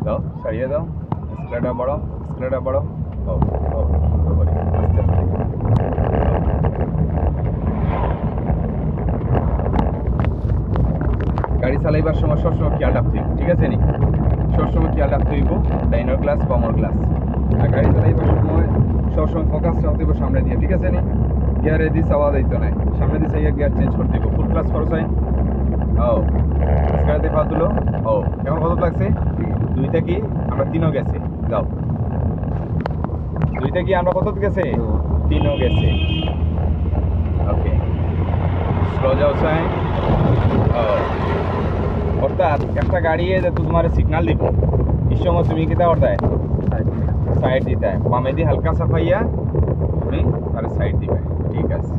দাও সারিয়ে দাও, স্কেলারটা বাড়াও, স্কেলারটা বাড়াও। ও ও সুন্দর করে আস্তে আস্তে। গাড়ি চালাইবার সময় সবসময় খেয়াল রাখতে হইব, ঠিক আছে নি? সবসময় খেয়াল রাখতে হইব ডাইনার গ্লাস বামার গ্লাস। আর গাড়ি চালাইবার সময় সবসময় ফোকাস রাখতে হইব সামনে দিয়ে, ঠিক আছে নি? গিয়ারে দিস আওয়াজ হইতো নাই, সামনে দিস গিয়ার চেঞ্জ করতে হইব। ফুল ক্লাস করো চাই। ও স্কারতে পা তুলো। ও এখন কত লাগছে? দুইটা কি আমরা তিনও গেছে। যাও দুইটা কি আমরা কত গেছে? তিনও গেছে। ওকে স্লো যাও চাই। ও অর্থাৎ একটা গাড়ি যে তোমার সিগনাল দিব এই সময় তুমি কিতা করতে সাইড দিতে বামে দিয়ে হালকা সাফাইয়া তুমি তাহলে সাইড দিবে, ঠিক আছে।